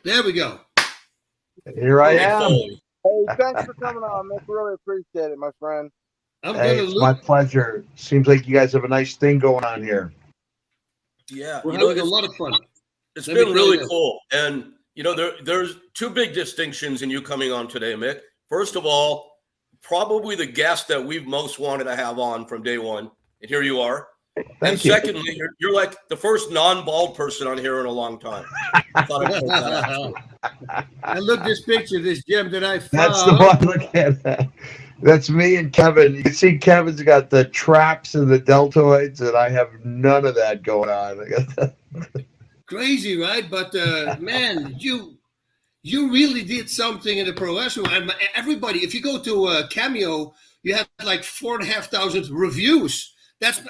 There we go. Here I am. Hey, thanks for coming on, Mick. Really appreciate it, my friend. It's my pleasure. Seems like you guys have a nice thing going on here. Yeah, we're having a lot of fun. It's been really cool. And, there's two big distinctions in you coming on today, Mick. First of all, probably the guest that we've most wanted to have on from day one. And here you are. Thank you. Secondly, you're like the first non-bald person on here in a long time. And look, this picture, this gem that I found. That's the one. Look at that. That's me and Kevin. You can see Kevin's got the traps and the deltoids, and I have none of that going on. Crazy, right? But man, you really did something in the pro wrestling. And everybody, if you go to Cameo, you have like 4,500 reviews.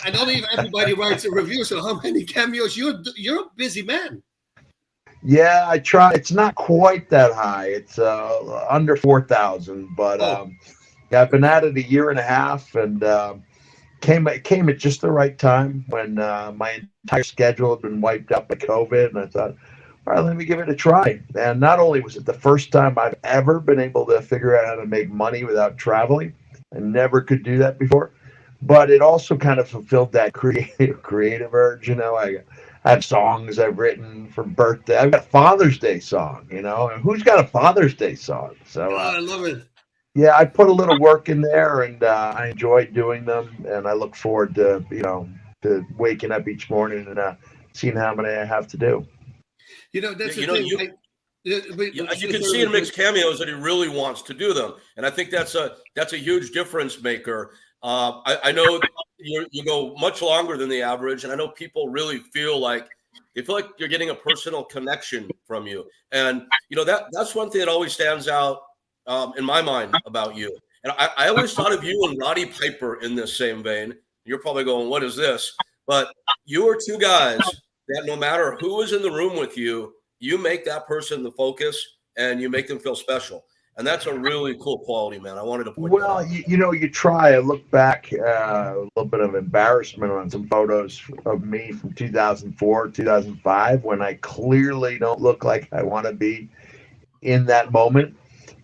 I don't even everybody writes a review. So how many cameos? You're a busy man. Yeah, I try. It's not quite that high. It's under 4,000, but I've been at it a year and a half, and came at just the right time when my entire schedule had been wiped out by COVID, and I thought, all right, let me give it a try. And not only was it the first time I've ever been able to figure out how to make money without traveling, I never could do that before, but it also kind of fulfilled that creative urge. I have songs I've written for birthday. I've got a Father's Day song, and who's got a Father's Day song? So I love it. Yeah, I put a little work in there, and I enjoy doing them, and I look forward to to waking up each morning and seeing how many I have to do. That's the thing. You can see in Mick's cameos that he really wants to do them, and I think that's a huge difference maker. I know you go much longer than the average, and I know people really feel like you're getting a personal connection from you, and that's one thing that always stands out in my mind about you. And I always thought of you and Roddy Piper in this same vein. You're probably going, what is this? But you are two guys that no matter who is in the room with you, you make that person the focus and you make them feel special. And that's a really cool quality, man. I wanted to point that out. You try. I look back, a little bit of embarrassment on some photos of me from 2004, 2005, when I clearly don't look like I want to be in that moment.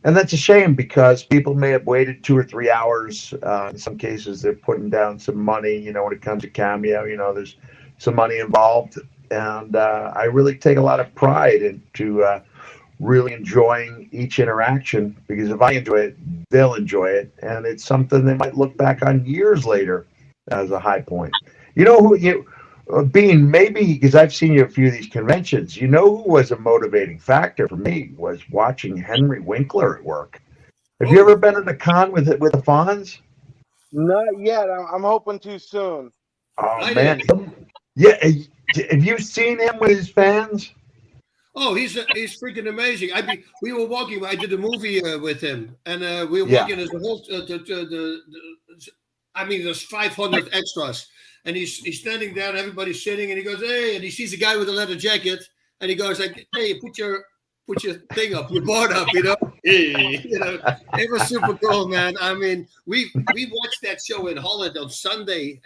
And that's a shame because people may have waited 2 or 3 hours. In some cases, they're putting down some money. When it comes to Cameo, there's some money involved. And I really take a lot of pride into really enjoying each interaction, because if I enjoy it, they'll enjoy it. And it's something they might look back on years later as a high point. Being maybe, because I've seen you at a few of these conventions, who was a motivating factor for me was watching Henry Winkler at work. Have you ever been at a con with the Fonz? Not yet. I'm hoping to soon. Oh, man. Yeah. Have you seen him with his fans? Oh, he's freaking amazing. We were walking. I did a movie with him, and we were walking as the whole. There's 500 extras. And he's standing down, everybody's sitting, and he goes, hey, and he sees a guy with a leather jacket, and he goes like, hey, put your thing up, your board up, Hey, it was super cool, man. We watched that show in Holland on Sunday.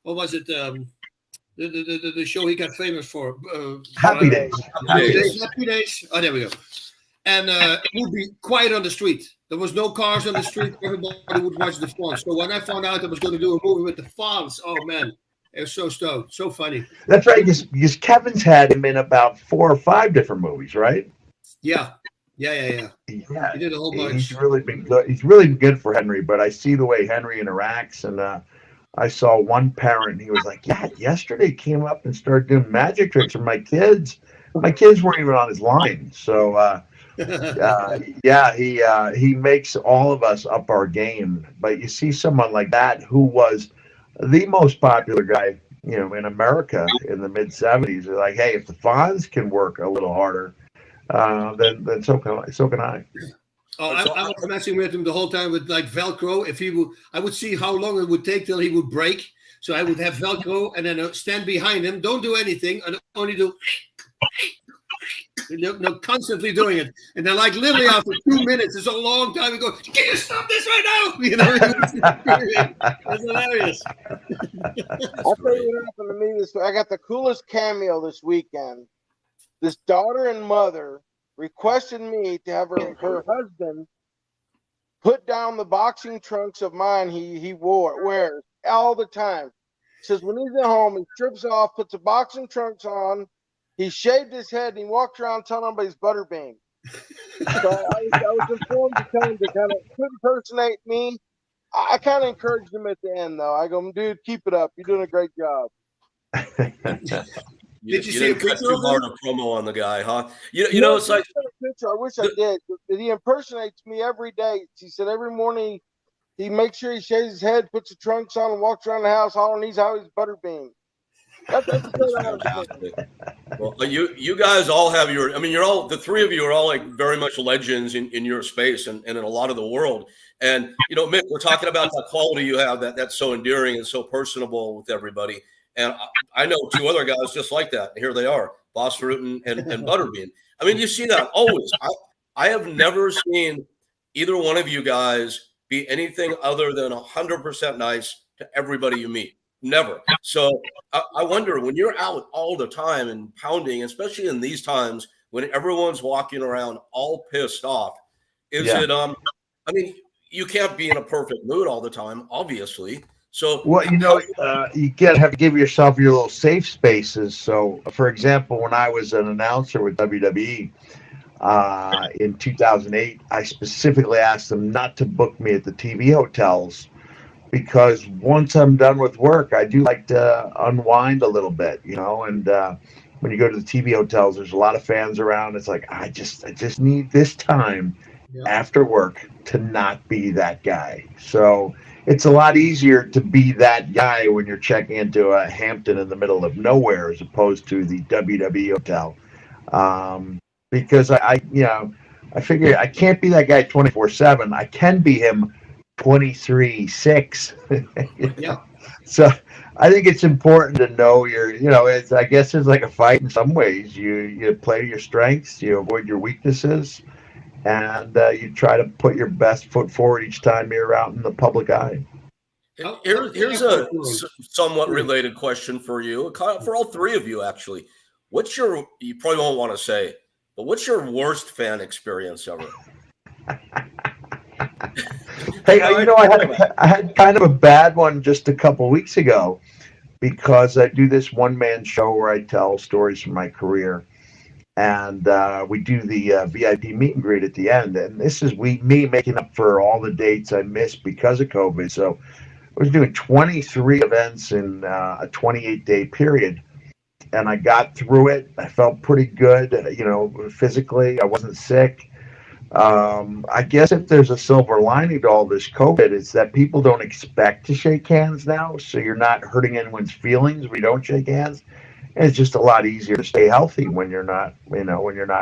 What was it? The show he got famous for. Happy Days. Happy Days. Oh, there we go. And it would be quiet on the street. There was no cars on the street. Everybody would watch the Fonz. So when I found out I was going to do a movie with the Fonz, oh, man, it was so stoked. So funny. That's right, because Kevin's had him in about 4 or 5 different movies, right? Yeah. He did a whole bunch. He's really been good. He's really been good for Henry, but I see the way Henry interacts, and I saw one parent, he was like, yeah, yesterday came up and started doing magic tricks for my kids. My kids weren't even on his line. So, he makes all of us up our game. But you see someone like that who was the most popular guy, in America in the mid '70s. Like, hey, if the Fonz can work a little harder, then so can I. Oh, I was messing with him the whole time with like Velcro. I would see how long it would take till he would break. So I would have Velcro and then stand behind him. Don't do anything. I only do. Constantly doing it, and then like literally after 2 minutes, it's a long time. We go, can you stop this right now? That's hilarious. I'll tell you what happened to me I got the coolest cameo this weekend. This daughter and mother requested me to have her husband put down the boxing trunks of mine he wears all the time. Says when he's at home, he strips off, puts the boxing trunks on, he shaved his head, and he walks around telling everybody he's Butterbean. So I was informed to tell him to kind of impersonate me. I kind of encouraged him at the end, though. I go, dude, keep it up. You're doing a great job. Did you see a cut picture too of hard him? a promo on the guy, huh? You know, it's like I wish I did. He impersonates me every day. He said every morning he makes sure he shaves his head, puts the trunks on, and walks around the house hollering he's how he's Butterbean. That's fantastic. Well, you guys all have your. I mean, you're all, the three of you are all like very much legends in your space and in a lot of the world. And you know, Mick, we're talking about that quality you have that's so endearing and so personable with everybody. And I know two other guys just like that. And here they are, Bas Rutten and Butterbean. I mean, you see that always. I have never seen either one of you guys be anything other than 100% nice to everybody you meet. Never. So I wonder, when you're out all the time and pounding, especially in these times when everyone's walking around all pissed off, is it I mean, you can't be in a perfect mood all the time, obviously. So well, you know, you have to give yourself your little safe spaces. So, for example, when I was an announcer with WWE in 2008, I specifically asked them not to book me at the TV hotels, because once I'm done with work, I do like to unwind a little bit, you know. And when you go to the TV hotels, there's a lot of fans around. It's like I just need this time after work to not be that guy. So it's a lot easier to be that guy when you're checking into a Hampton in the middle of nowhere as opposed to the WWE hotel. Because I figure I can't be that guy 24/7. I can be him 23/6. Yeah. So I think it's important to know it's, I guess it's like a fight in some ways. You play to your strengths, you avoid your weaknesses, and you try to put your best foot forward each time you're out in the public eye. Here's a somewhat related question for you, for all three of you, actually. You probably won't want to say, but what's your worst fan experience ever? Hey, I had kind of a bad one just a couple weeks ago, because I do this one-man show where I tell stories from my career, and we do the VIP meet and greet at the end. And this is me making up for all the dates I missed because of COVID. So I was doing 23 events in a 28-day period, and I got through it. I felt pretty good, physically. I wasn't sick. I guess if there's a silver lining to all this COVID, it's that people don't expect to shake hands now, so you're not hurting anyone's feelings. We don't shake hands, and it's just a lot easier to stay healthy when you're not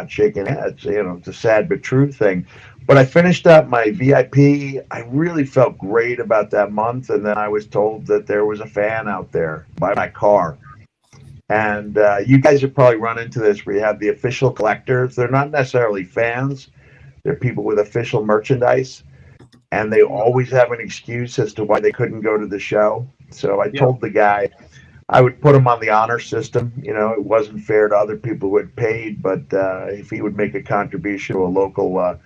shaking hands. It's a sad but true thing. But I finished up my VIP. I really felt great about that month, and then I was told that there was a fan out there by my car. And you guys have probably run into this, where you have the official collectors. They're not necessarily fans. They're people with official merchandise, and they always have an excuse as to why they couldn't go to the show. So I told the guy I would put him on the honor system. It wasn't fair to other people who had paid, but if he would make a contribution to a local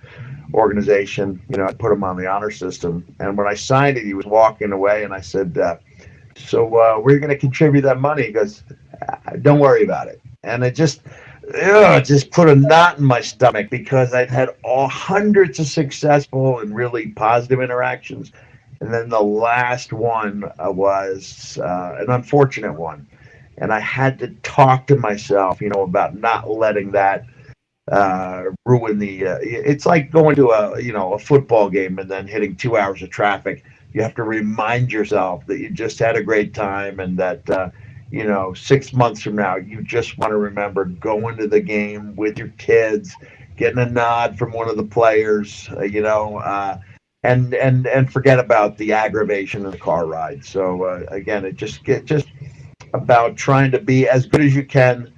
organization, I'd put him on the honor system. And when I signed it, he was walking away, and I said, so we're going to contribute that money. He goes, don't worry about it. And it just put a knot in my stomach, because I've had hundreds of successful and really positive interactions. And then the last one was an unfortunate one. And I had to talk to myself, about not letting that ruin the it's like going to a football game and then hitting 2 hours of traffic. You have to remind yourself that you just had a great time, and that 6 months from now, you just want to remember going to the game with your kids, getting a nod from one of the players, and forget about the aggravation of the car ride. So again, it just about trying to be as good as you can,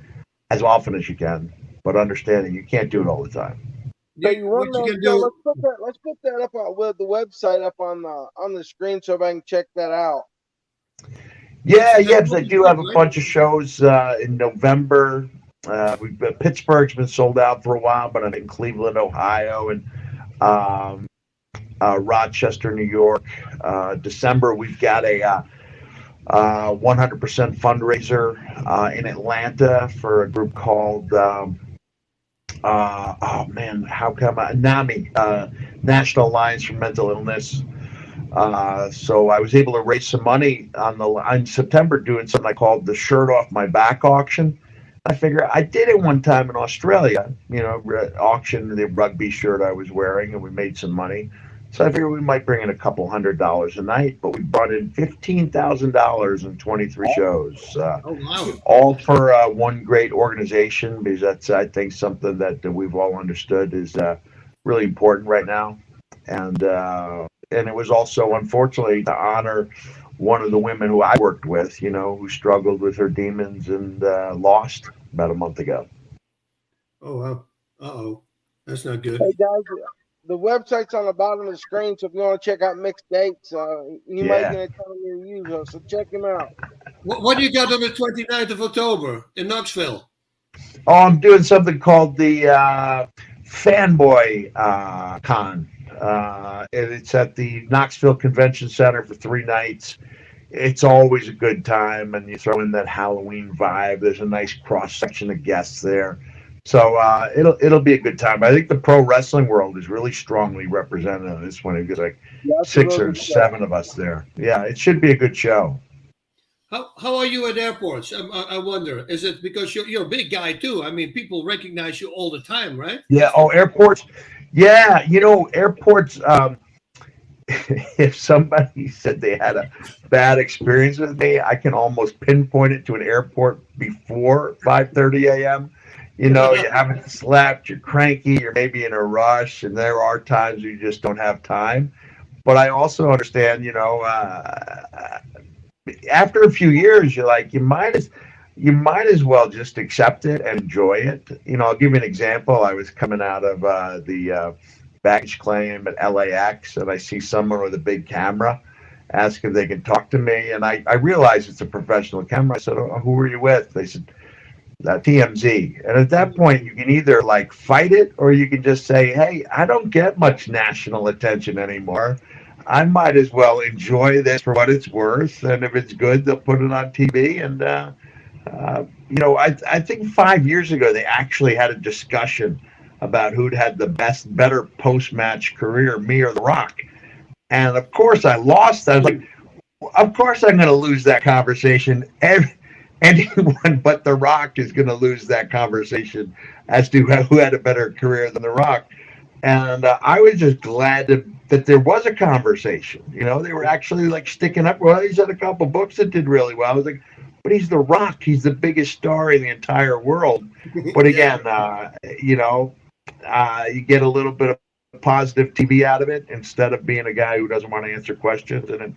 as often as you can, but understanding you can't do it all the time. Let's put that up with the website up on the screen so everybody can check that out. Yeah, I do have a bunch of shows in November. Pittsburgh's been sold out for a while, but I'm in Cleveland, Ohio, and um, Rochester, New York. December, we've got a 100% fundraiser in Atlanta for a group called oh man, how come NAMI, National Alliance for Mental Illness. So I was able to raise some money in September doing something I called the shirt off my back auction. I figure I did it one time in Australia, auctioned the rugby shirt I was wearing, and we made some money. So I figured we might bring in a couple $100 a night, but we brought in $15,000 in 23 shows. Oh, wow. All for one great organization, because that's, I think, something that we've all understood is really important right now. And it was also, unfortunately, to honor one of the women who I worked with, who struggled with her demons and lost about a month ago. Oh, wow. Uh-oh. That's not good. Hey, guys, the website's on the bottom of the screen, so if you want to check out mixed dates, you might get a time near you, so check him out. What do you got on the 29th of October in Knoxville? Oh, I'm doing something called the Fanboy Con. It's at the Knoxville Convention Center for 3 nights. It's always a good time, and you throw in that Halloween vibe. There's a nice cross section of guests there, so it'll be a good time. I think the pro wrestling world is really strongly represented on this one. There's like 6 or 7 of us there. Yeah, it should be a good show. How are you at airports? I wonder. Is it because you're a big guy too? I mean, people recognize you all the time, right? Yeah. Oh, airports. Yeah, airports. If somebody said they had a bad experience with me, I can almost pinpoint it to an airport before 5:30 a.m. You haven't slept, you're cranky, you're maybe in a rush, and there are times you just don't have time. But I also understand, after a few years, you're like, you might as well just accept it and enjoy it. I'll give you an example. I was coming out of the baggage claim at LAX, and I see someone with a big camera ask if they can talk to me, and I realize it's a professional camera. I said, "Oh, who are you with?" They said, TMZ. And at that point, you can either fight it, or you can just say, "Hey, I don't get much national attention anymore. I might as well enjoy this for what it's worth, and if it's good, they'll put it on TV." And I think 5 years ago they actually had a discussion about who'd had the better post-match career, me or The Rock. And of course I lost. I was like, of course I'm going to lose that conversation. Anyone but The Rock is going to lose that conversation as to who had a better career than The Rock. And I was just glad that there was a conversation. They were actually sticking up. Well, he's had a couple books that did really well. I was like, but he's The Rock. He's the biggest star in the entire world. But again, you get a little bit of positive TV out of it instead of being a guy who doesn't want to answer questions. And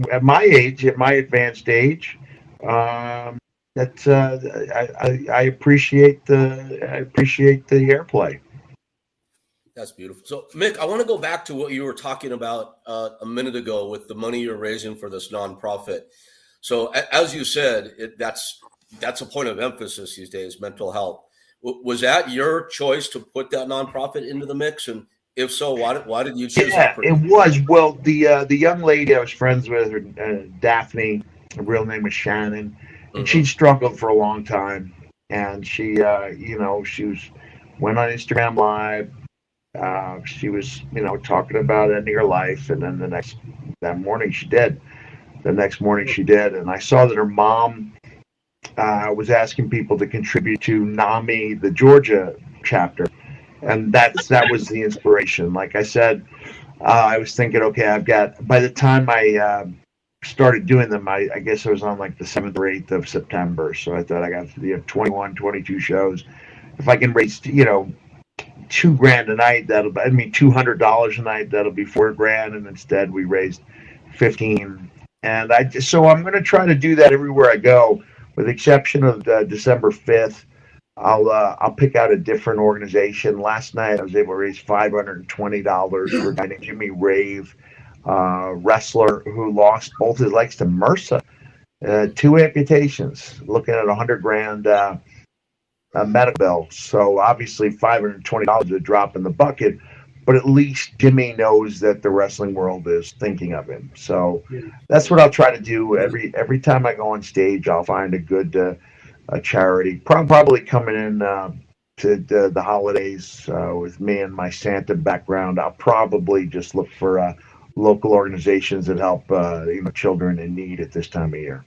at my age, at my advanced age, I appreciate the airplay. That's beautiful. So, Mick, I want to go back to what you were talking about a minute ago with the money you're raising for this nonprofit. So, as you said, that's a point of emphasis these days, mental health. Was that your choice to put that nonprofit into the mix? And if so, why did you choose that? Yeah, it was. Well, the young lady I was friends with, Daphne, her real name was Shannon, and she struggled for a long time. And she, she went on Instagram Live. She was, talking about ending her life, and then the next morning she did. And I saw that her mom was asking people to contribute to NAMI, the Georgia chapter, and that was the inspiration. Like I said, I was thinking, okay, by the time I started doing them, I guess I was on the 7th or 8th of September. So I thought I got 21, 22 shows. If I can raise, $2,000 a night, $200 a night, that'll be $4,000. And instead we raised 15. And so I'm going to try to do that everywhere I go, with the exception of December 5th. I'll pick out a different organization. Last night I was able to raise $520 for a guy named Jimmy Rave, wrestler who lost both his legs to MRSA, 2 amputations, looking at $100,000. medical bill. So obviously $520 is a drop in the bucket, but at least Jimmy knows that the wrestling world is thinking of him. So that's what I'll try to do every time I go on stage. I'll find a good a charity, probably coming in to the holidays with me and my Santa background. I'll probably just look for local organizations that help children in need at this time of year.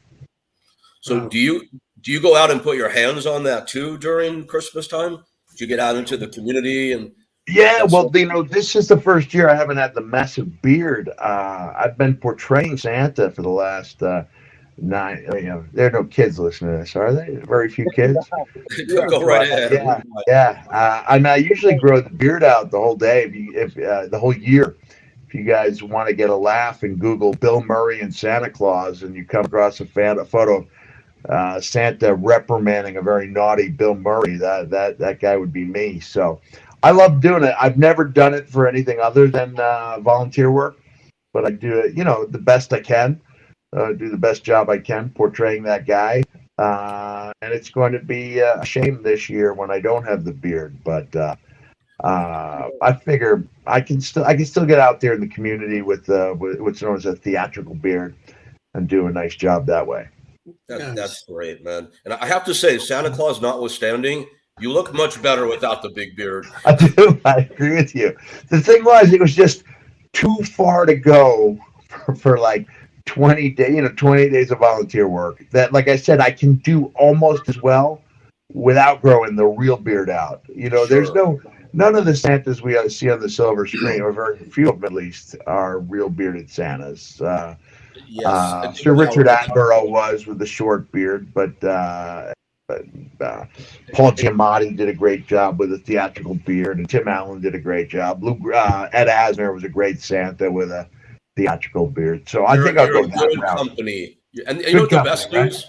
So do you go out and put your hands on that too during Christmas time? Do you get out into the community and? Yeah, well, this is the first year I haven't had the massive beard. I've been portraying Santa for the last 9. There are no kids listening to this, are they? Very few kids. Go right ahead. Yeah. I usually grow the beard out the whole day, if the whole year. If you guys want to get a laugh and Google Bill Murray and Santa Claus, and you come across a photo of Santa reprimanding a very naughty Bill Murray, that guy would be me. So I love doing it. I've never done it for anything other than volunteer work, but I do it, the best I can. Do the best job I can portraying that guy. And it's going to be a shame this year when I don't have the beard, but I figure I can still get out there in the community with what's known as a theatrical beard and do a nice job that way. That's great, man. And I have to say, Santa Claus notwithstanding, you look much better without the big beard. I do. I agree with you. The thing was, it was just too far to go for like 20 days, 20 days of volunteer work. That, like I said, I can do almost as well without growing the real beard out. Sure. There's none of the Santas we see on the silver screen, or very few of them at least, are real bearded Santas. Yes. Sir Richard Attenborough was with the short beard, but Paul Giamatti did a great job with a theatrical beard, and Tim Allen did a great job. Ed Asner was a great Santa with a theatrical beard. So I think I'll go that route. Company. And you know what the best news?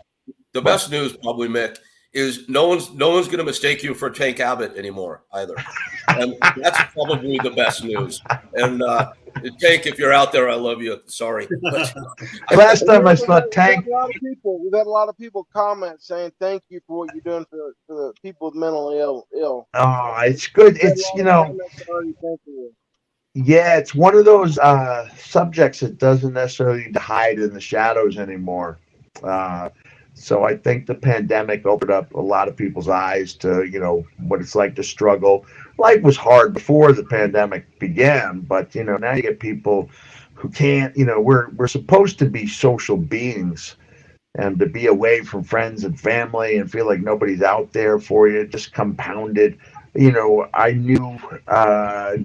The best news, probably, Mick, is no one's going to mistake you for Tank Abbott anymore either. And that's probably the best news. And Tank, if you're out there, I love you. Sorry. Last time I saw Tank, we've had a lot of people comment saying thank you for what you're doing for the people mentally ill. Oh, it's good. It's yeah, it's one of those subjects that doesn't necessarily need to hide in the shadows anymore. So I think the pandemic opened up a lot of people's eyes to, what it's like to struggle. Life was hard before the pandemic began, but, now you get people who can't, we're supposed to be social beings, and to be away from friends and family and feel like nobody's out there for you just compounded. I knew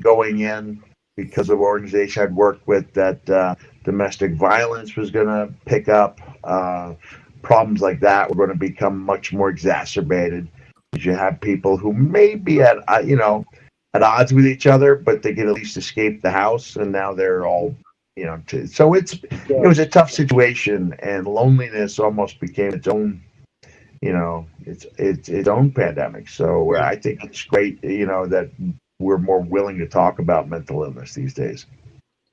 going in, because of organization I'd worked with, that domestic violence was going to pick up. Problems like that were going to become much more exacerbated, because you have people who may be at odds with each other, but they could at least escape the house, and now they're all so it was a tough situation, and loneliness almost became its own its own pandemic. So I think it's great that we're more willing to talk about mental illness these days.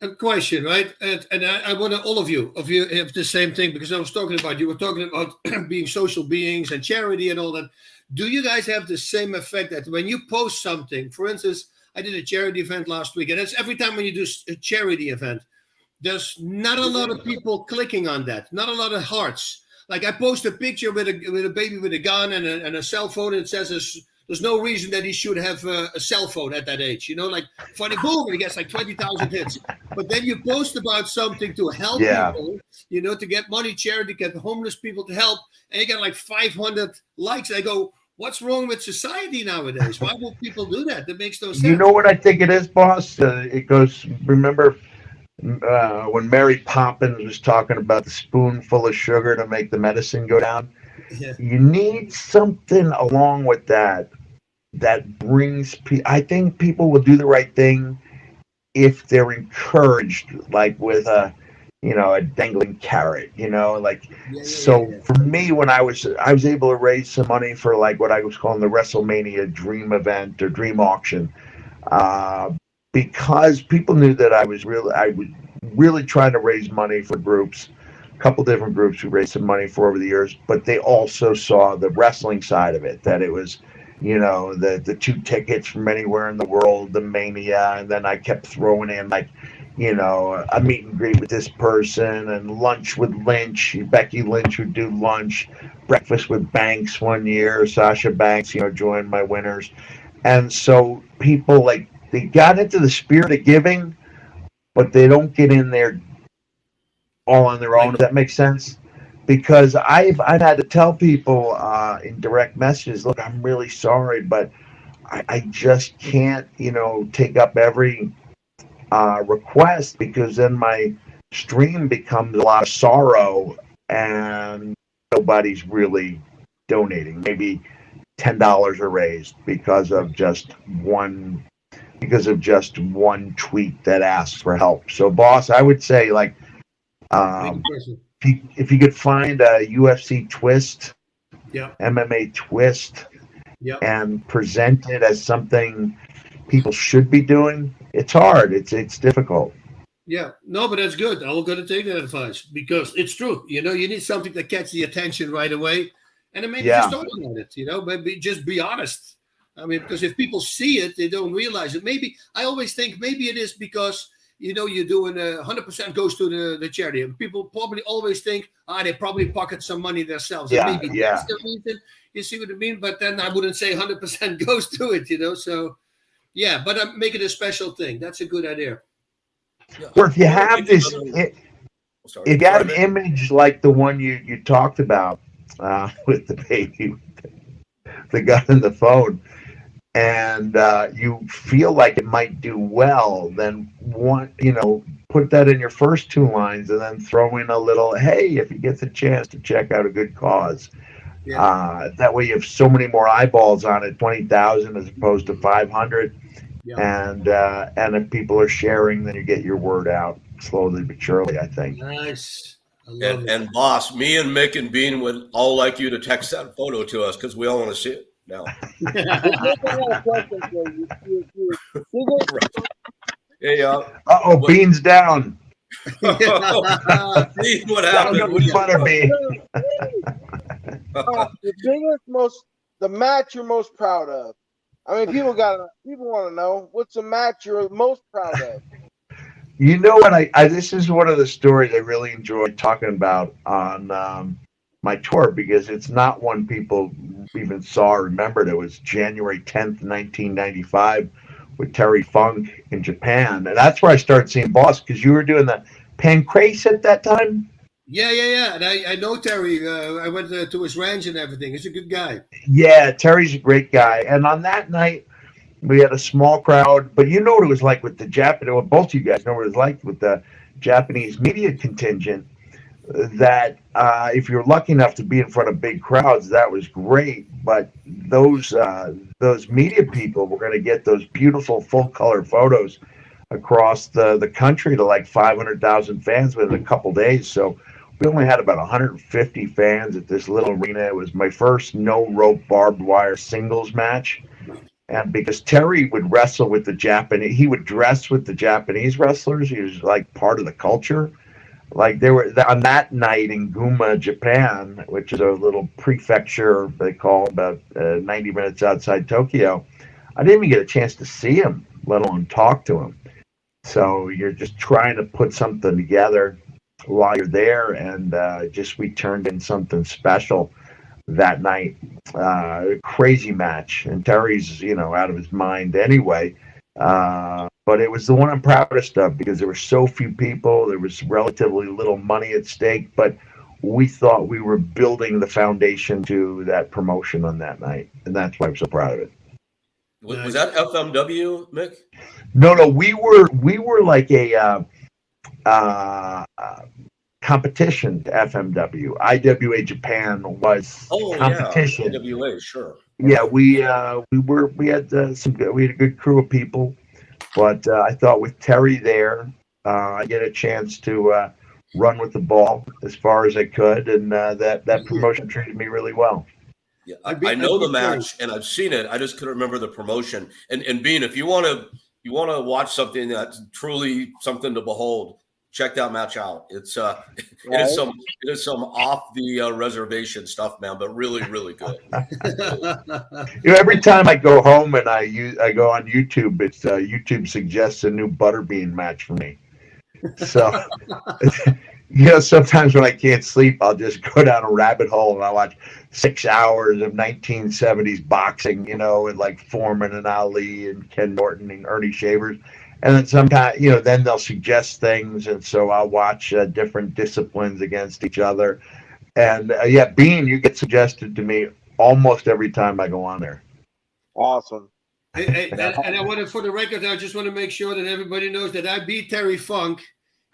A question, right? And I want all of you have the same thing, because you were talking about being social beings and charity and all that. Do you guys have the same effect that when you post something, for instance, I did a charity event last week, and that's every time when you do a charity event, there's not a lot of people clicking on that, not a lot of hearts. Like I post a picture with a baby with a gun and a cell phone, and it says there's no reason that he should have a cell phone at that age, like funny, boom, and he gets like 20,000 hits. But then you post about something to help people, to get money, charity, get homeless people to help, and you get like 500 likes. I go, what's wrong with society nowadays? Why will people do that? That makes no sense. You know what I think it is, boss? It goes, remember when Mary Poppins was talking about the spoonful of sugar to make the medicine go down? Yeah. You need something along with that brings people. I think people will do the right thing if they're encouraged, like with a dangling carrot, For me, when I was able to raise some money for like what I was calling the WrestleMania Dream Event or Dream Auction, because people knew that I was really trying to raise money for groups. Couple different groups who raised some money for over the years, but they also saw the wrestling side of it, that it was the 2 tickets from anywhere in the world, the Mania, and then I kept throwing in like, a meet and greet with this person and lunch with Lynch. Becky Lynch would do lunch, breakfast with Banks one year. Sasha Banks, joined my winners. And so people they got into the spirit of giving, but they don't get in there all on their own, if that makes sense. Because I've had to tell people in direct messages, look, I'm really sorry, but I just can't, take up every request, because then my stream becomes a lot of sorrow and nobody's really donating. Maybe $10 are raised because of just one tweet that asks for help. So, boss, I would say if you could find a UFC twist, MMA twist, and present it as something people should be doing, it's hard. It's difficult. Yeah, no, but that's good. I'm going to take that advice because it's true. You need something that catches the attention right away, and then maybe just talk about it. Maybe just be honest. I mean, because if people see it, they don't realize it. Maybe I always think maybe it is because you're doing 100% goes to the charity, and people probably always think, they probably pocket some money themselves. Yeah, and maybe that's the reason. You see what I mean? But then I wouldn't say 100% goes to it. So yeah, but make it a special thing. That's a good idea. Or if you have if you have an image like the one you talked about with the baby, the gun in the phone, and you feel like it might do well, then put that in your first 2 lines, and then throw in a little, hey, if you get the chance to check out a good cause. That way you have so many more eyeballs on it, 20,000 as opposed to 500. And if people are sharing, then you get your word out slowly but surely, I think. Nice. And boss, me and Mick and Bean would all like you to text that photo to us because we all want to see it now. Hey, Bean's down. Bean, what happened? Butterbean. The match you're most proud of. I mean, people want to know, what's the match you're most proud of? You know what? This is one of the stories I really enjoyed talking about on my tour, because it's not one people even saw or remembered. It was January 10th, 1995 with Terry Funk in Japan. And that's where I started seeing Boss, because you were doing the Pancrase at that time. Yeah. And I know Terry. I went to his ranch and everything. He's a good guy. Yeah, Terry's a great guy. And on that night, we had a small crowd. But you know what it was like with the Japanese, well, both you guys know what it was like with the Japanese media contingent, that if you're lucky enough to be in front of big crowds, that was great. But those media people were going to get those beautiful full-color photos across the country to like 500,000 fans within a couple days. So we only had about 150 fans at this little arena. It was my first no-rope barbed wire singles match. And because Terry would wrestle with the Japanese, he would dress with the Japanese wrestlers. He was like part of the culture. Like they were on that night in Guma, Japan, which is a little prefecture they call about 90 minutes outside Tokyo. I didn't even get a chance to see him, let alone talk to him. So you're just trying to put something together while you're there, and we turned in something special that night. Crazy match, and Terry's out of his mind anyway. But it was the one I'm proudest of because there were so few people. There was relatively little money at stake, but we thought we were building the foundation to that promotion on that night, and that's why I'm so proud of it. Was that FMW, Mick? No, we were like a competition to FMW. IWA Japan was competition. Yeah, IWA, sure. Yeah, we had a good crew of people, but I thought with Terry there, I get a chance to run with the ball as far as I could, and that promotion treated me really well. Yeah, I know the match and I've seen it. I just couldn't remember the promotion. And Bean, if you want to watch something that's truly something to behold, check that match out. It's Right. it is some off the reservation stuff, man, but really, really good. Every time I go home and I go on YouTube, it's YouTube suggests a new Butterbean match for me. So, sometimes when I can't sleep, I'll just go down a rabbit hole and I watch 6 hours of 1970s boxing, and like Foreman and Ali and Ken Norton and Ernie Shavers. And then sometimes, then they'll suggest things. And so I'll watch different disciplines against each other. And Bean, you get suggested to me almost every time I go on there. Awesome. And I want to, for the record, I just want to make sure that everybody knows that I beat Terry Funk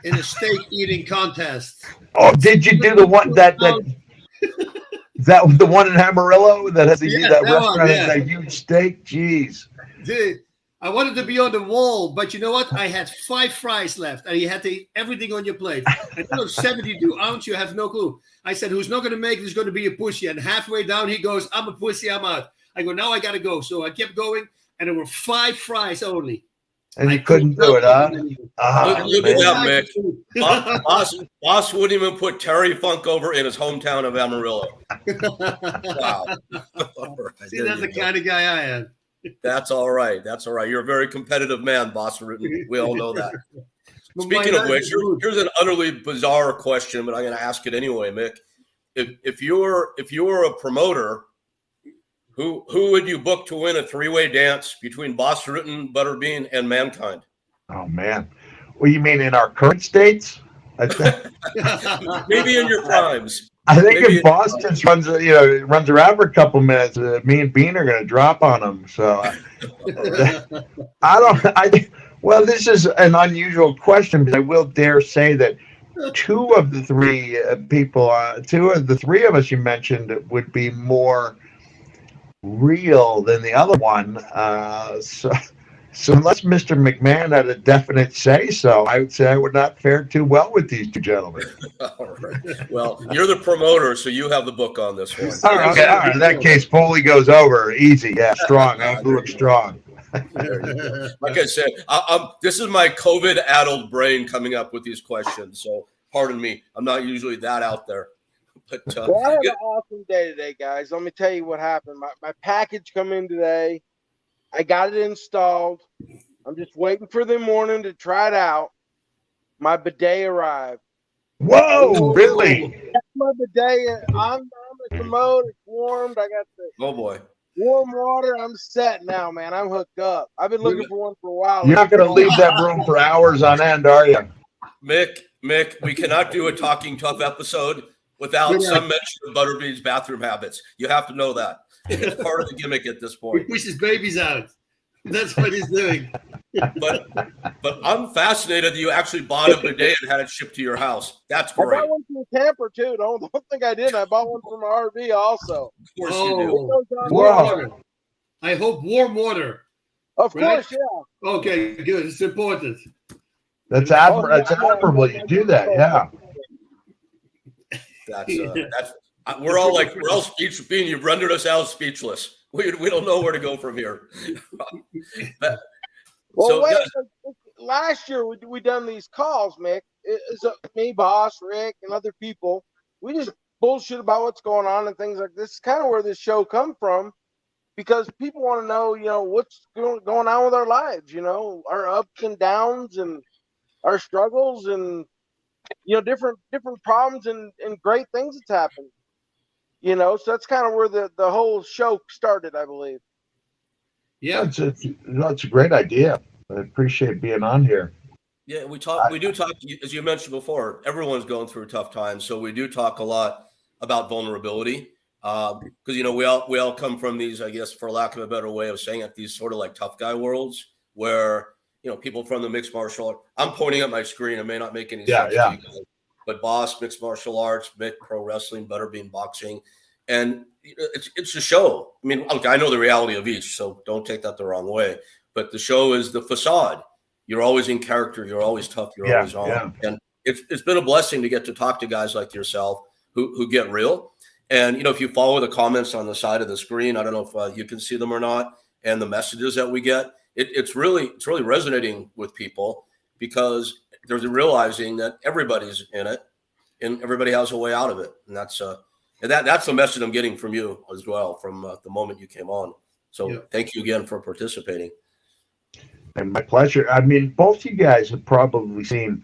in a steak eating contest. Oh, did you do the one that the one in Amarillo that has that restaurant has that huge steak? Jeez. Dude, I wanted to be on the wall, but you know what? I had 5 fries left, and you had to eat everything on your plate. And 72 ounce, you have no clue. I said, who's not going to make it is going to be a pussy. And halfway down, he goes, I'm a pussy, I'm out. I go, now I got to go. So I kept going, and there were 5 fries only. And you couldn't do it, huh? Look at that, Mick. Boss wouldn't even put Terry Funk over in his hometown of Amarillo. Wow. See, that's the kind of guy I am. That's all right. That's all right. You're a very competitive man, Bas Rutten. We all know that. Speaking of which, here's an utterly bizarre question, but I'm going to ask it anyway, Mick. If you were a promoter, who would you book to win a 3-way dance between Bas Rutten, Butterbean, and Mankind? Oh man, well, you mean in our current states? Maybe in your primes. I think if Boston runs around for a couple minutes, me and Bean are going to drop on him. So well, this is an unusual question, but I will dare say that 2 of the 3 people, 2 of the 3 of us you mentioned would be more real than the other one. So unless Mr. McMahon had a definite say so, I would say I would not fare too well with these 2 gentlemen. All right. Well, you're the promoter, so you have the book on this one. All right. Okay. All right. In that case, Foley goes over. Easy. Yeah. Strong. I have to look strong. Like I said, this is my COVID-addled brain coming up with these questions. So pardon me. I'm not usually that out there. But well, I had an awesome day today, guys. Let me tell you what happened. My package come in today. I got it installed. I'm just waiting for the morning to try it out. My bidet arrived. Whoa, really? My bidet, I'm the commode. It's warmed. I got the warm water. I'm set now, man. I'm hooked up. I've been looking for one for a while. You're not going to leave that room for hours on end, are you? Mick, we cannot do a Talking Tough episode without some mention of Butterbean's bathroom habits. You have to know that. It's part of the gimmick at this point. He pushes babies out. That's what he's doing. But I'm fascinated that you actually bought a bidet and had it shipped to your house. That's great. I bought one from the camper too. Don't think I didn't. I bought one from an RV also. Of course you do. Warm water. I hope warm water. Of course, yeah. Okay, good. It's important. That's admirable. You do that, yeah. That's we're all speechless. Bean, you've rendered us out speechless. We don't know where to go from here. Last year we done these calls, Mick. It's me, Boss, Rick, and other people. We just bullshit about what's going on and things like this. It's kind of where this show come from, because people want to know, what's going on with our lives, our ups and downs and our struggles and different problems and great things that's happened. So that's kind of where the whole show started, I believe. Yeah, that's a great idea. I appreciate being on here. Yeah, we do talk, as you mentioned before, everyone's going through tough times. So we do talk a lot about vulnerability. Because, we all come from these, I guess, for lack of a better way of saying it, these sort of like tough guy worlds where, people from the mixed martial art, I'm pointing at my screen. It may not make any sense to you guys, but Boss, mixed martial arts, Mick, pro wrestling, Butterbean, boxing. And it's a show. I mean, look, I know the reality of each, so don't take that the wrong way. But the show is the facade. You're always in character. You're always tough. You're always on. Yeah. And it's been a blessing to get to talk to guys like yourself who get real. And, if you follow the comments on the side of the screen, I don't know if you can see them or not, and the messages that we get, it's really resonating with people. because they're realizing that everybody's in it and everybody has a way out of it. And that's the message I'm getting from you as well from the moment you came on. So thank you again for participating. And my pleasure. I mean, both you guys have probably seen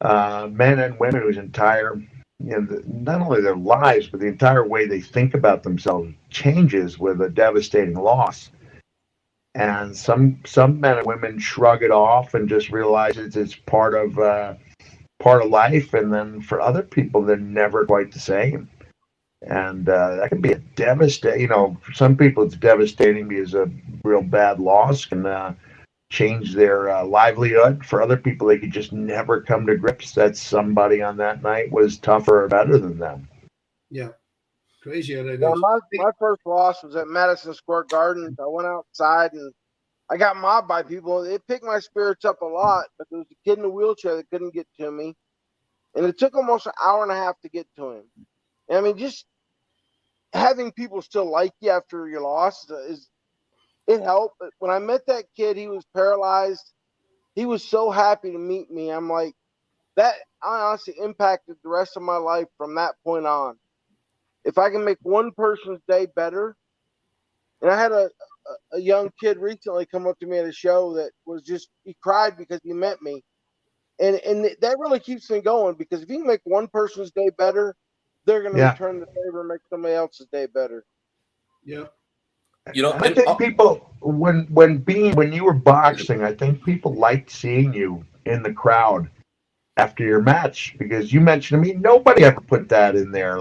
men and women whose entire, not only their lives, but the entire way they think about themselves changes with a devastating loss. And some men and women shrug it off and just realize it's part of life. And then for other people, they're never quite the same. And that can be a devastating. For some people, it's devastating because a real bad loss can change their livelihood. For other people, they could just never come to grips that somebody on that night was tougher or better than them. Yeah. Crazy how that Yeah, goes. my first loss was at Madison Square Garden. I went outside and I got mobbed by people. It picked my spirits up a lot, but there was a kid in a wheelchair that couldn't get to me. And it took almost an hour and a half to get to him. And I mean, just having people still like you after your loss it helped. But when I met that kid, he was paralyzed. He was so happy to meet me. I'm like, that honestly impacted the rest of my life from that point on. If I can make one person's day better, and I had a young kid recently come up to me at a show that was he cried because he met me. And that really keeps me going, because if you can make one person's day better, they're going to return the favor and make somebody else's day better. Yeah. I think people, when you were boxing, I think people liked seeing you in the crowd after your match, because you mentioned to me, nobody ever put that in their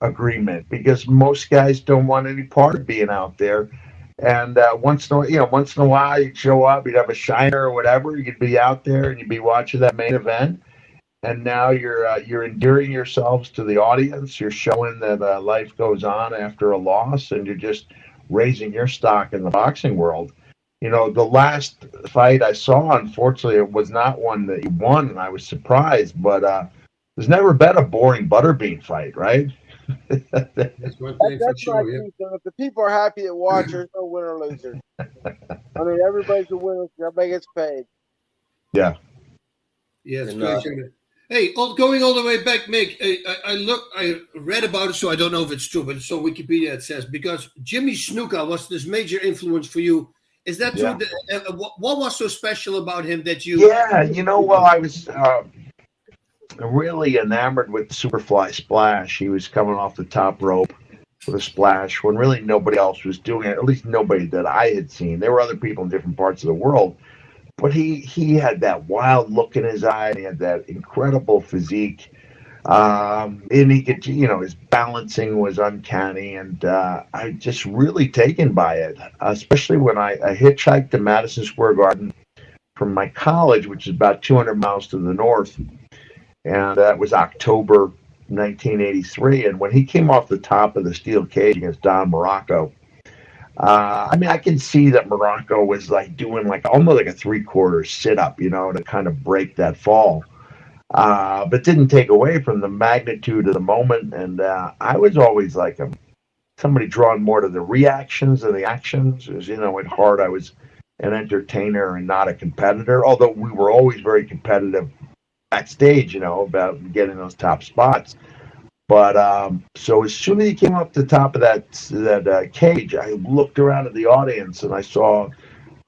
agreement, because most guys don't want any part of being out there. And once in a while, you'd show up, you'd have a shiner or whatever, you'd be out there and you'd be watching that main event. And now you're endearing yourselves to the audience. You're showing that life goes on after a loss, and you're just raising your stock in the boxing world. The last fight I saw, unfortunately, it was not one that you won, and I was surprised. But there's never been a boring Butterbean fight, right? That's one thing for sure. Yeah. If the people are happy to watch, there's no winner or loser. I mean, everybody's a winner. Everybody gets paid. Yeah. Yeah, it's crazy. Hey, going all the way back, Mick, I read about it, so I don't know if it's true, but it's on Wikipedia it says, because Jimmy Snuka was this major influence for you. Is that true? What was so special about him that you... Yeah, I was really enamored with Superfly Splash. He was coming off the top rope with a splash when really nobody else was doing it, at least nobody that I had seen. There were other people in different parts of the world, but he had that wild look in his eye, and he had that incredible physique. And he could, his balancing was uncanny, and I just really taken by it, especially when I hitchhiked to Madison Square Garden from my college, which is about 200 miles to the north. And that was October 1983. And when he came off the top of the steel cage against Don Morocco, I can see that Morocco was doing almost like a 3/4 sit-up, to kind of break that fall. But didn't take away from the magnitude of the moment. And I was always somebody drawn more to the reactions than the actions. As at heart, I was an entertainer and not a competitor, although we were always very competitive backstage, about getting those top spots. But so as soon as he came up the top of that cage, I looked around at the audience and I saw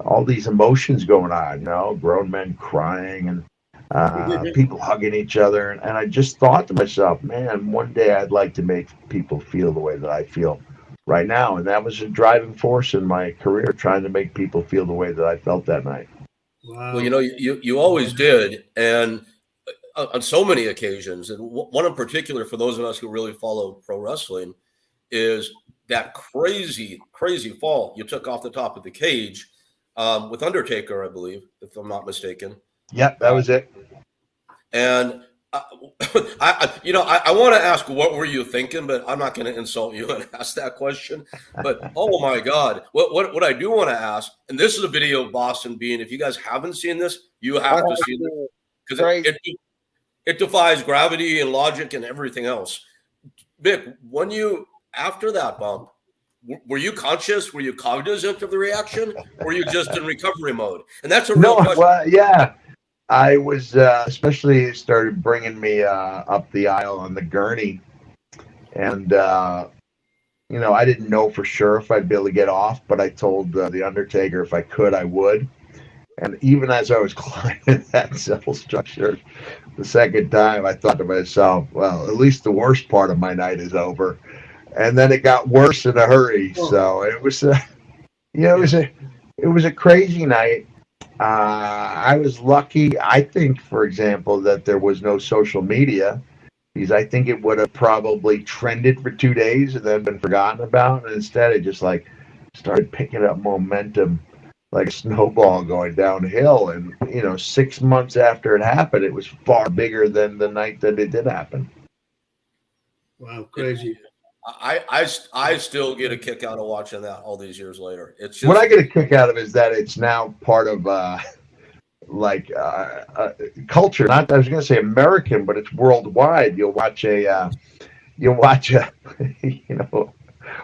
all these emotions going on, grown men crying and people hugging each other. And I just thought to myself, man, one day I'd like to make people feel the way that I feel right now. And that was a driving force in my career, trying to make people feel the way that I felt that night. Wow. Well, you always did. And on so many occasions, and one in particular for those of us who really follow pro wrestling, is that crazy fall you took off the top of the cage with Undertaker, I believe, if I'm not mistaken. Yep, that was it. And I want to ask, what were you thinking? But I'm not going to insult you and ask that question. But oh my God, what I do want to ask, and this is a video of Boston Bean. If you guys haven't seen this, you have to see it, because it defies gravity and logic and everything else. Vic, after that bump, were you conscious? Were you cognizant of the reaction? Or were you just in recovery mode? And that's a real question. Well, yeah. I was especially started bringing me up the aisle on the gurney, and I didn't know for sure if I'd be able to get off, but I told the Undertaker if I could, I would. And even as I was climbing that civil structure the second time, I thought to myself, well, at least the worst part of my night is over. And then it got worse in a hurry. So it was, it was a crazy night. I was lucky, I think, for example, that there was no social media, because I think it would have probably trended for 2 days and then been forgotten about. And instead, it just like started picking up momentum like a snowball going downhill. And 6 months after it happened, it was far bigger than the night that it did happen. Wow, crazy. I still get a kick out of watching that all these years later. It's just, what I get a kick out of is that it's now part of culture. Not, I was going to say American, but it's worldwide. You'll watch a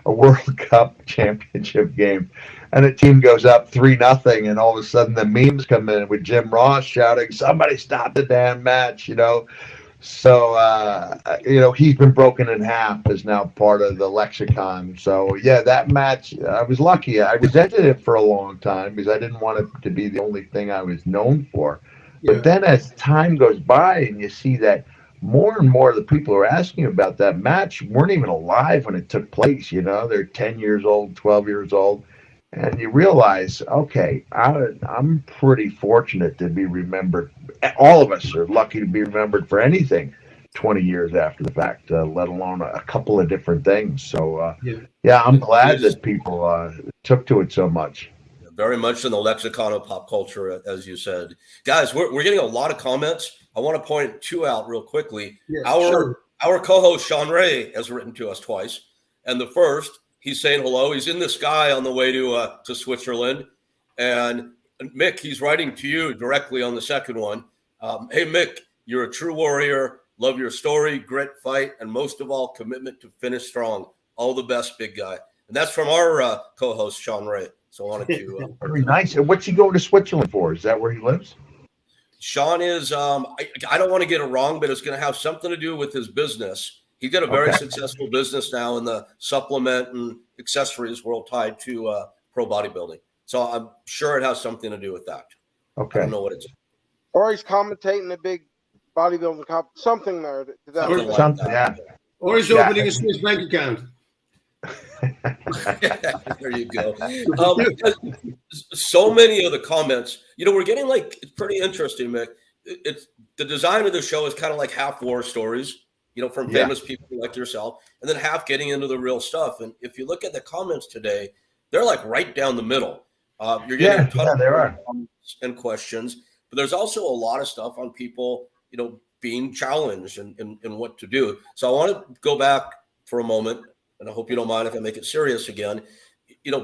a World Cup championship game, and a team goes up 3-0, and all of a sudden the memes come in with Jim Ross shouting, "Somebody stop the damn match!" So, he's been broken in half is now part of the lexicon. So, yeah, that match, I was lucky. I resented it for a long time because I didn't want it to be the only thing I was known for. Yeah. But then as time goes by and you see that more and more of the people who are asking about that match weren't even alive when it took place. They're 10 years old, 12 years old. And you realize, okay, I'm pretty fortunate to be remembered. All of us are lucky to be remembered for anything 20 years after the fact, let alone a couple of different things. So, yeah, I'm glad that people took to it so much. Very much in the lexicon of pop culture, as you said. Guys, we're getting a lot of comments. I want to point two out real quickly. Yeah, our co-host, Sean Ray, has written to us twice. And the first, he's saying hello. He's in the sky on the way to Switzerland. And Mick, he's writing to you directly on the second one. Hey, Mick, you're a true warrior. Love your story, grit, fight, and most of all, commitment to finish strong. All the best, big guy. And that's from our co-host, Sean Ray. So I wanted to. Very nice. And what's he going to Switzerland for? Is that where he lives? Sean is, I don't want to get it wrong, but it's going to have something to do with his business. He's got a very successful business now in the supplement and accessories world tied to pro bodybuilding. So I'm sure it has something to do with that. Okay. I don't know what it's. Or he's commentating a big bodybuilding comp, something there. Something, yeah. Or he's opening a Swiss bank account. There you go. So many of the comments, we're getting it's pretty interesting, Mick. It's the design of the show is kind of like half war stories, from famous people like yourself, and then half getting into the real stuff. And if you look at the comments today, they're right down the middle. You're getting a ton of comments and questions, but there's also a lot of stuff on people, being challenged and what to do. So I want to go back for a moment. And I hope you don't mind if I make it serious again.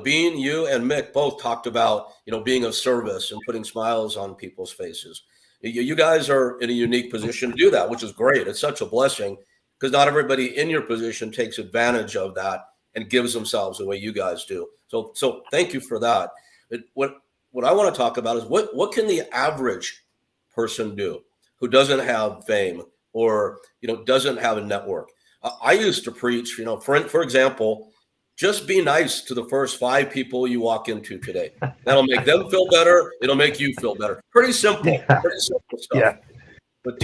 Being you and Mick both talked about, being of service and putting smiles on people's faces. You guys are in a unique position to do that, which is great. It's such a blessing because not everybody in your position takes advantage of that and gives themselves the way you guys do. So thank you for that. What I want to talk about is what can the average person do who doesn't have fame or, doesn't have a network? I used to preach, for example, just be nice to the first 5 people you walk into today. That'll make them feel better. It'll make you feel better. Pretty simple. Pretty simple stuff. Yeah. But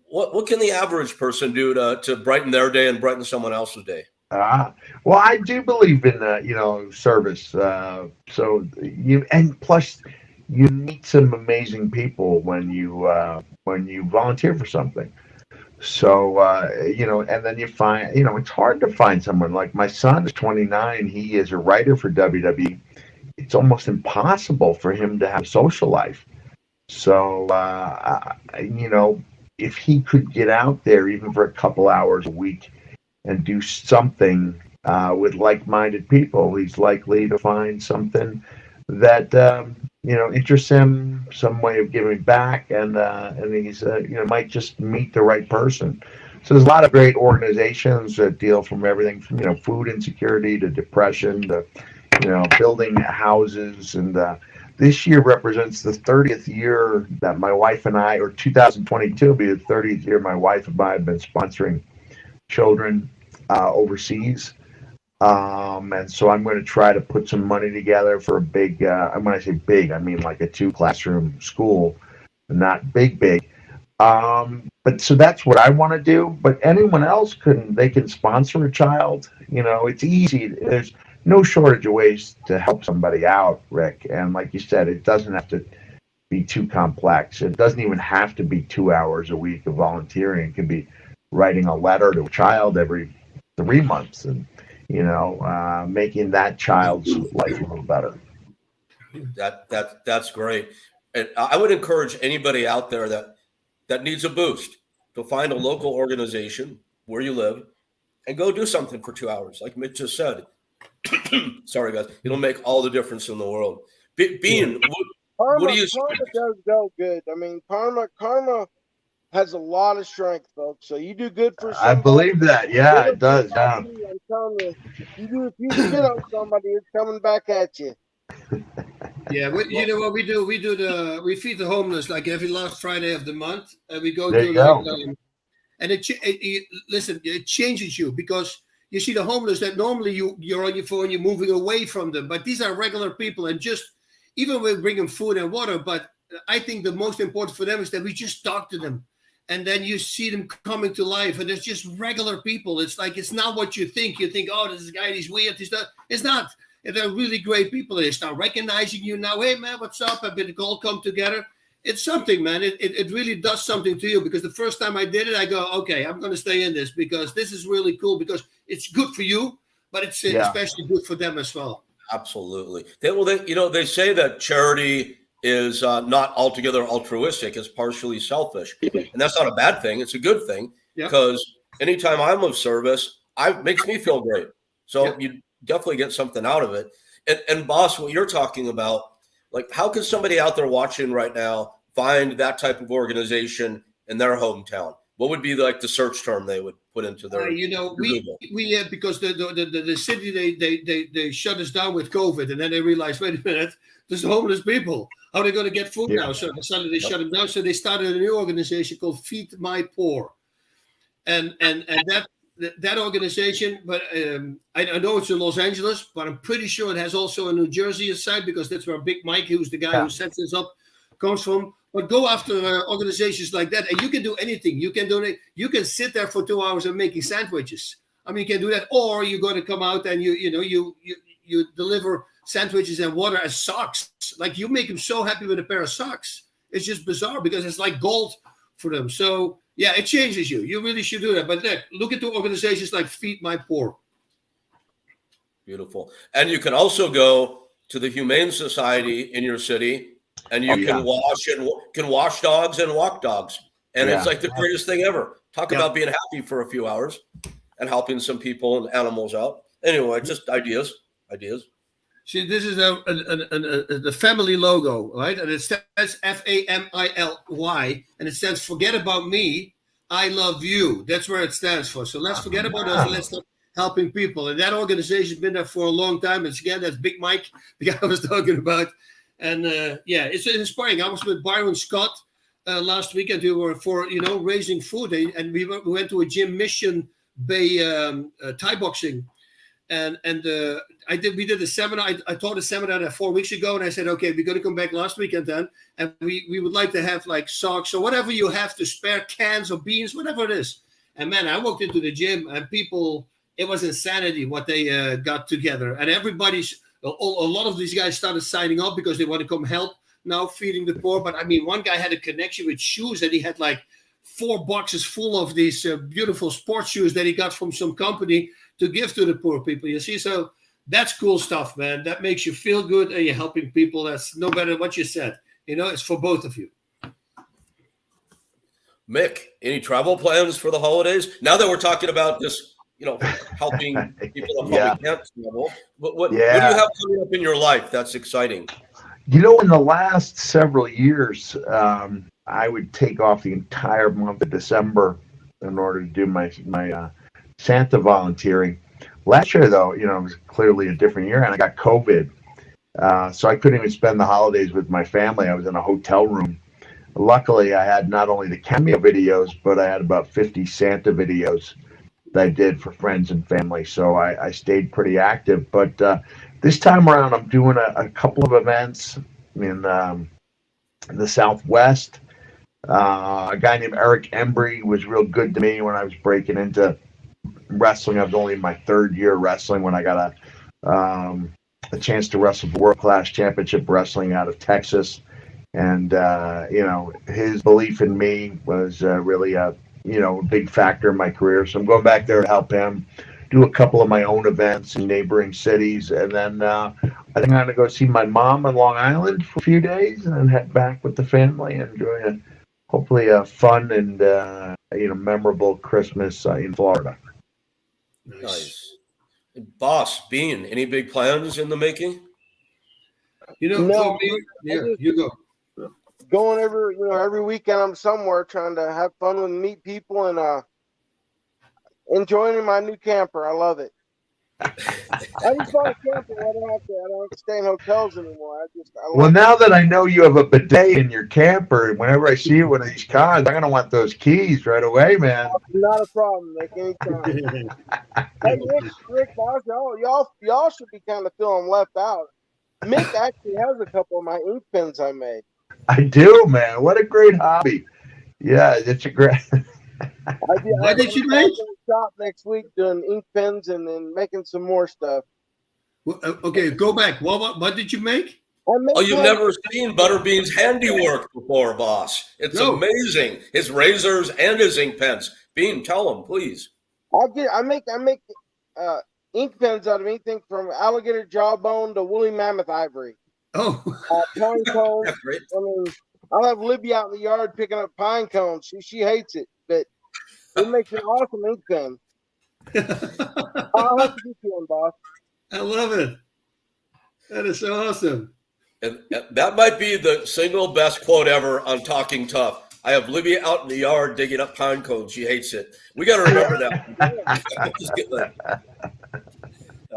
what can the average person do to brighten their day and brighten someone else's day? Well, I do believe in service. And plus you meet some amazing people when you volunteer for something. So, and then you find, it's hard to find someone. Like my son is 29. He is a writer for WWE. It's almost impossible for him to have a social life. So, if he could get out there even for a couple hours a week and do something with like-minded people, he's likely to find something that, interests him, some way of giving back, and he's might just meet the right person. So there's a lot of great organizations that deal from everything from food insecurity to depression to building houses, and this year represents the 30th year that my wife and I, or 2022 will be the 30th year my wife and I have been sponsoring children overseas. And so I'm going to try to put some money together for a big, when I say big, I mean like a 2-classroom school, not big. But so that's what I want to do. But anyone else they can sponsor a child. It's easy. There's no shortage of ways to help somebody out, Rick. And like you said, it doesn't have to be too complex. It doesn't even have to be 2 hours a week of volunteering. It can be writing a letter to a child every 3 months and, making that child's life a little better. That's great. And I would encourage anybody out there that needs a boost to find a local organization where you live and go do something for 2 hours. Like Mitch just said, sorry guys, it'll make all the difference in the world. Bean, what do you? Karma does go good. I mean, karma has a lot of strength, folks. So you do good for somebody. I believe that. Yeah, it does. Yeah. I'm telling you, if you spit on somebody, it's coming back at you. Yeah, you know what we do? We feed the homeless like every last Friday of the month, and we go there to you go. and listen, it changes you because you see the homeless that normally you're on your phone, you're moving away from them, but these are regular people, and just even we bring them food and water, but I think the most important for them is that we just talk to them, and then you see them coming to life, and it's just regular people. It's like it's not what you think. You think, oh, this guy, he's weird. It's not. They're really great people. They start recognizing you now. Hey, man, what's up? I've been all come together. It's something, man. It really does something to you because the first time I did it, I go, okay, I'm going to stay in this because this is really cool because it's good for you, but it's especially good for them as well. Absolutely. They say that charity is not altogether altruistic. It's partially selfish. And that's not a bad thing. It's a good thing because anytime I'm of service, it makes me feel great. So you definitely get something out of it. And Bas, what you're talking about, like how can somebody out there watching right now find that type of organization in their hometown? What would be like the search term they would put into their we because the city they shut us down with COVID, and then they realized, wait a minute, there's homeless people. How are they going to get food now? So suddenly they shut them down. So they started a new organization called Feed My Poor, and that organization, but I know it's in Los Angeles, but I'm pretty sure it has also a New Jersey side because that's where Big Mike, who's the guy who sets this up, comes from. But go after organizations like that, and you can do anything. You can donate. You can sit there for 2 hours and making sandwiches. I mean, you can do that, or you're going to come out and you deliver sandwiches and water as socks. Like you make them so happy with a pair of socks. It's just bizarre because it's like gold for them. So. Yeah, it changes you. You really should do that. But look into organizations like Feed My Poor. Beautiful. And you can also go to the Humane Society in your city, and you can wash dogs and walk dogs. And it's like the greatest thing ever. Talk about being happy for a few hours and helping some people and animals out. Anyway, just ideas. See, this is the family logo, right? And it says FAMILY, and it says "Forget about me, I love you." That's where it stands for. So let's forget about us and let's start helping people. And that organization's been there for a long time. And again, that's Big Mike, the guy I was talking about. And it's inspiring. I was with Byron Scott last weekend. We were for raising food, and we went to a Jim Mission Bay Thai boxing. And we did a seminar. I taught a seminar there 4 weeks ago, and I said, okay, we're going to come back last weekend then, and we would like to have like socks or whatever you have to spare, cans or beans, whatever it is. And man, I walked into the gym, and people, it was insanity what they got together, and a lot of these guys started signing up because they want to come help now feeding the poor. But I mean, one guy had a connection with shoes, and he had like 4 boxes full of these beautiful sports shoes that he got from some company to give to the poor people. You see, so that's cool stuff, man. That makes you feel good, and you're helping people. That's no matter what you said. It's for both of you. Mick, any travel plans for the holidays? Now that we're talking about this, helping people that probably can't travel, what do you have coming up in your life that's exciting? In the last several years, I would take off the entire month of December in order to do my Santa volunteering. Last year, though, it was clearly a different year, and I got COVID. So I couldn't even spend the holidays with my family. I was in a hotel room. Luckily, I had not only the cameo videos, but I had about 50 Santa videos that I did for friends and family. So I stayed pretty active. But this time around, I'm doing a couple of events in the Southwest. A guy named Eric Embry was real good to me when I was breaking into wrestling. I was only in my third year wrestling when I got a chance to wrestle for World Class Championship Wrestling out of Texas. And, his belief in me was really a big factor in my career. So I'm going back there to help him do a couple of my own events in neighboring cities. And then I think I'm going to go see my mom on Long Island for a few days and then head back with the family and enjoy hopefully a fun and, memorable Christmas in Florida. Nice. Boss, Bean, any big plans in the making? No, for me, you go. Going every weekend I'm somewhere trying to have fun and meet people and enjoying my new camper. I love it. I just bought a camper. I don't have to stay in hotels anymore. Well, now that I know you have a bidet in your camper, whenever I see you one of these cons, I'm gonna want those keys right away, man. Not a problem, Nick. Anytime. Hey, Rick, Boss, y'all should be kind of feeling left out. Mick actually has a couple of my ink pens I made. I do, man. What a great hobby. Yeah, it's a great. What did you make? Shop next week doing ink pens and then making some more stuff. Well, okay, go back. What did you make? Oh, you've never seen Butterbean's handiwork before, Boss. It's amazing. His razors and his ink pens. Bean, tell him, please. I make ink pens out of anything from alligator jawbone to woolly mammoth ivory. Oh, pine cones. Great. I mean, I'll have Libby out in the yard picking up pine cones. She hates it, but it makes an awesome ink pen. I'll have to get you one, Boss. I love it. That is so awesome. And that might be the single best quote ever on Talking Tough. I have Libby out in the yard digging up pine cones. She hates it. We got to remember that. Just get that.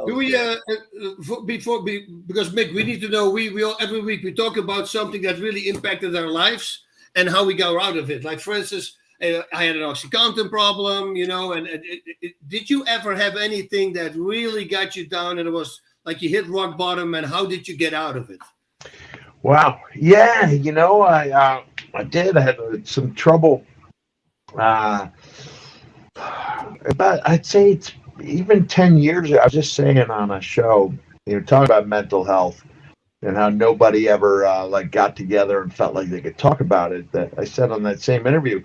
Do we because Mick, we need to know. We all every week we talk about something that really impacted our lives and how we got out of it. Like for instance, I had an OxyContin problem, and did you ever have anything that really got you down and it was like you hit rock bottom, and how did you get out of it? Wow. Yeah, I did. I had some trouble. But I'd say it's even 10 years ago. I was just saying on a show, talking about mental health and how nobody ever got together and felt like they could talk about it. That I said on that same interview,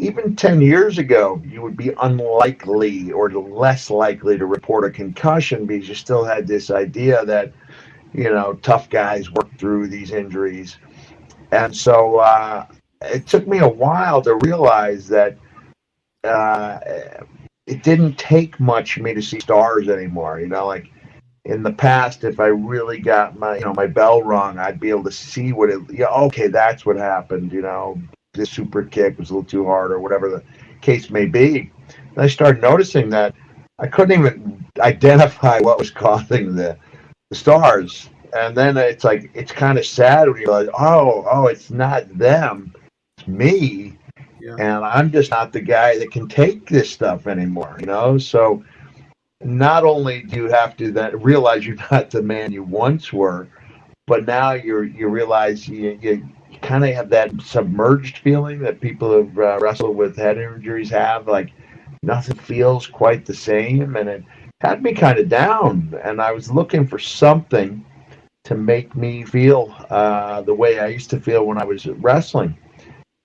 even 10 years ago, you would be unlikely or less likely to report a concussion because you still had this idea that, tough guys work through these injuries. And so it took me a while to realize that it didn't take much for me to see stars anymore. Like in the past, if I really got my bell rung, I'd be able to see okay, that's what happened. This super kick was a little too hard or whatever the case may be. And I started noticing that I couldn't even identify what was causing the stars. And then it's like, it's kind of sad when you're like, oh, it's not them, it's me. Yeah. And I'm just not the guy that can take this stuff anymore, So not only do you have to then realize you're not the man you once were, but now you realize you kind of have that submerged feeling that people who've wrestled with head injuries have, like nothing feels quite the same. And it had me kind of down. And I was looking for something to make me feel the way I used to feel when I was wrestling.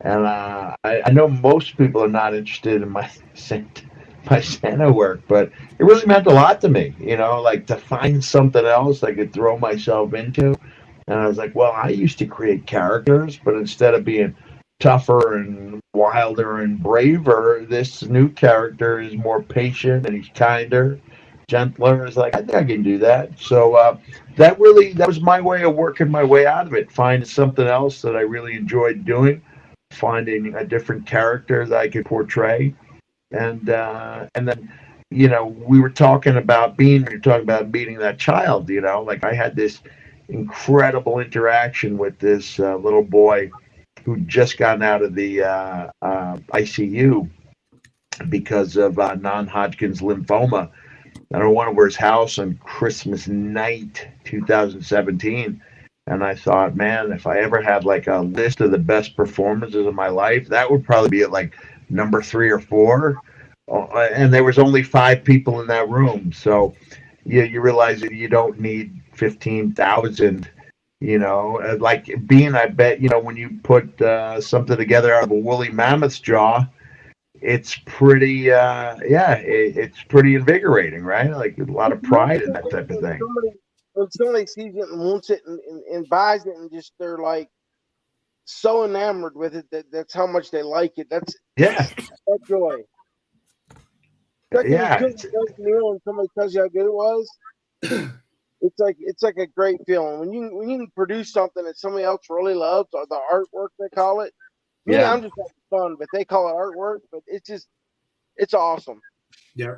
And I know most people are not interested in my Santa work, but it really meant a lot to me, like to find something else I could throw myself into. And I was like, well, I used to create characters, but instead of being tougher and wilder and braver, this new character is more patient and he's kinder, gentler. It's like, I think I can do that. So that was my way of working my way out of it, finding something else that I really enjoyed doing, finding a different character that I could portray. And then, we were talking about being that child, like I had this incredible interaction with this little boy who'd just gotten out of the ICU because of non-Hodgkin's lymphoma. And I went over his house on Christmas night, 2017. And I thought, man, if I ever had like a list of the best performances of my life, that would probably be at like number 3 or 4. And there was only 5 people in that room. So you realize that you don't need 15,000, like Bean, I bet, when you put something together out of a woolly mammoth's jaw, it's pretty, it's pretty invigorating, right? Like a lot of pride in that type of thing. When somebody sees it and wants it and buys it and just they're like so enamored with it that's how much they like it. That's that joy. Yeah. Meal and somebody tells you how good it was. It's like a great feeling when you can produce something that somebody else really loves, or the artwork they call it. Yeah, I'm just having fun, but they call it artwork. But it's awesome. Yeah.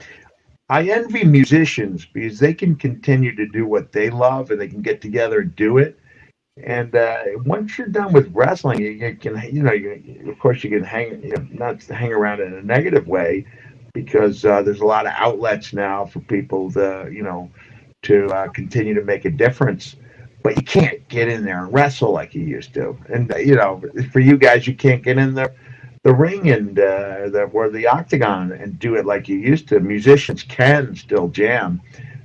I envy musicians because they can continue to do what they love and they can get together and do it. And once you're done with wrestling, you can, of course, you can not hang around in a negative way, because there's a lot of outlets now for people to continue to make a difference. But you can't get in there and wrestle like you used to. And for you guys, you can't get in the ring and the octagon and do it like you used to. Musicians can still jam.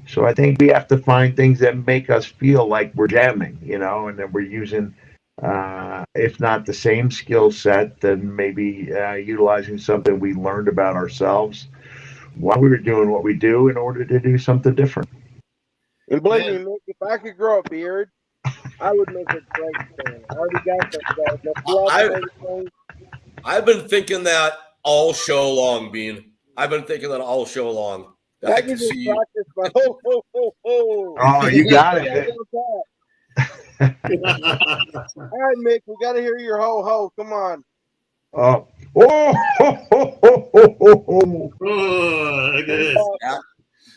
So I think we have to find things that make us feel like we're jamming, and that we're using, if not the same skill set, then maybe utilizing something we learned about ourselves while we were doing what we do in order to do something different. And believe me, Mick, if I could grow a beard, I would make a great thing. I already got the I've been thinking that all show long, Bean. I've been thinking that all show long. I can see you. Oh, you got it. All right, Mick, we got to hear your ho-ho. Come on.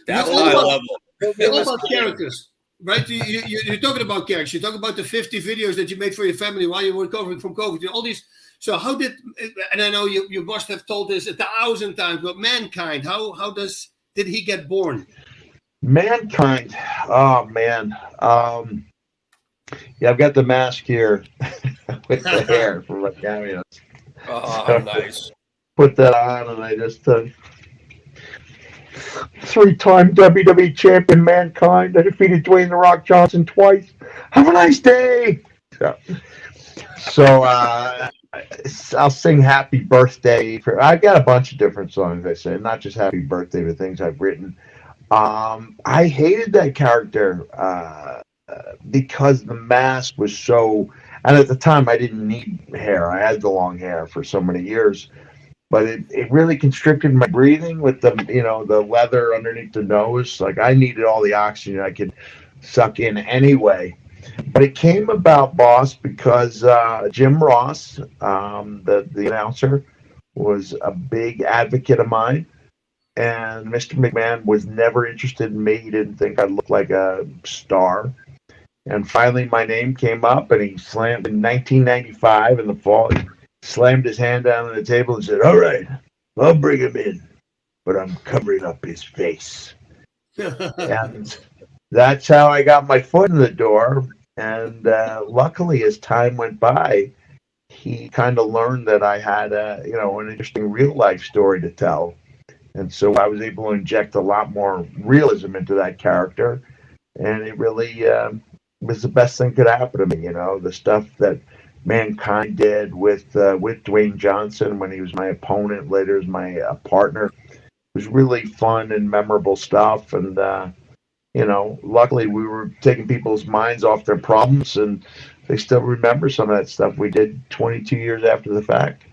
That's high level. All about characters, right? You're talking about characters. You're talking about the 50 videos that you made for your family while you were recovering from COVID. All these. So how did? And I know you must have told this 1,000 times, but Mankind. How did he get born? Mankind. Oh man. I've got the mask here with the hair from my cameos. Oh, so nice. Put that on, and I just 3-time WWE champion Mankind. I defeated Dwayne "The Rock" Johnson twice. Have a nice day. So I'll sing "Happy Birthday." I've got a bunch of different songs I say, not just "Happy Birthday," but things I've written. I hated that character because the mask was so. And at the time, I didn't need hair. I had the long hair for so many years. But it really constricted my breathing with the leather underneath the nose. Like I needed all the oxygen I could suck in anyway. But it came about, boss, because Jim Ross, the announcer, was a big advocate of mine. And Mr. McMahon was never interested in me. He didn't think I looked like a star. And finally, my name came up, and he slammed in 1995 in the fall. He slammed his hand down on the table and said, "All right, I'll bring him in, but I'm covering up his face." And that's how I got my foot in the door. And luckily, as time went by, he kind of learned that I had an interesting real life story to tell. And so I was able to inject a lot more realism into that character. And it really was the best thing that could happen to me. The stuff that Mankind did with Dwayne Johnson when he was my opponent, later as my partner, was really fun and memorable stuff. And, luckily we were taking people's minds off their problems, and they still remember some of that stuff we did 22 years after the fact.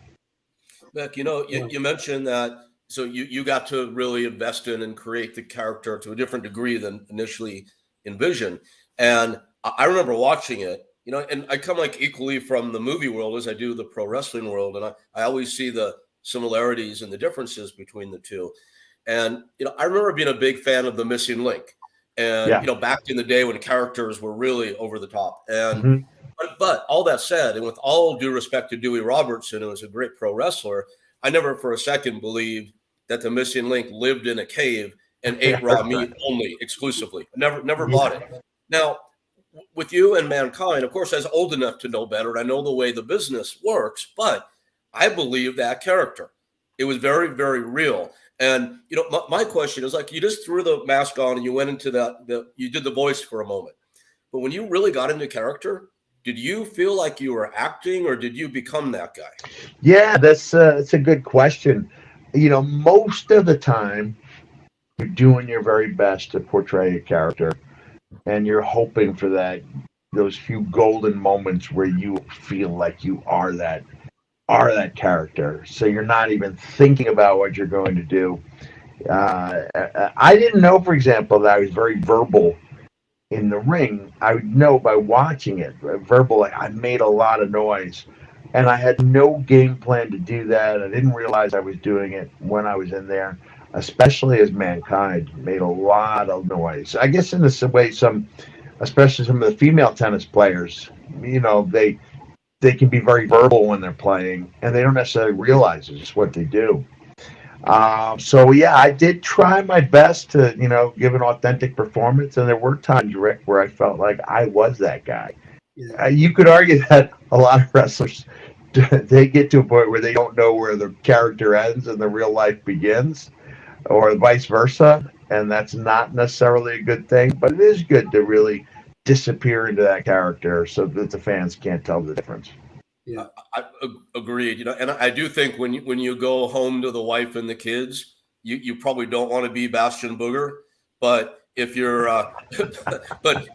Beck, you mentioned that. So you got to really invest in and create the character to a different degree than initially envisioned. And I remember watching it, and I come like equally from the movie world as I do the pro wrestling world. And I always see the similarities and the differences between the two. And, I remember being a big fan of The Missing Link. And Yeah. you know, back in the day when characters were really over the top. And Mhm. but all that said, and with all due respect to Dewey Robertson, who was a great pro wrestler, I never for a second believed that the missing link lived in a cave and ate raw meat only exclusively. Never bought it. Now, with you and Mankind, of course, I was old enough to know better. And I know the way the business works, but I believe that character. It was very, very real. And you know, my question is like, you just threw the mask on and you went into you did the voice for a moment. But when you really got into character, did you feel like you were acting, or did you become that guy? Yeah, that's a good question. You know, most of the time, you're doing your very best to portray a character, and you're hoping for those few golden moments where you feel like you are that character. So you're not even thinking about what you're going to do. I didn't know, for example, that I was very verbal in the ring. I would know by watching it. Verbal, like I made a lot of noise, and I had no game plan to do that. I didn't realize I was doing it when I was in there, especially as Mankind made a lot of noise. I guess in this way, especially some of the female tennis players, you know, they can be very verbal when they're playing, and they don't necessarily realize it's just what they do. So yeah, I did try my best to, you know, give an authentic performance, and there were times, Rick, where I felt like I was that guy. Yeah. You could argue that a lot of wrestlers they get to a point where they don't know where the character ends and the real life begins, or vice versa, and that's not necessarily a good thing. But it is good to really disappear into that character so that the fans can't tell the difference. Yeah. I agreed. You know, and I do think when you go home to the wife and the kids, you probably don't want to be Bastion Booger, but if you're but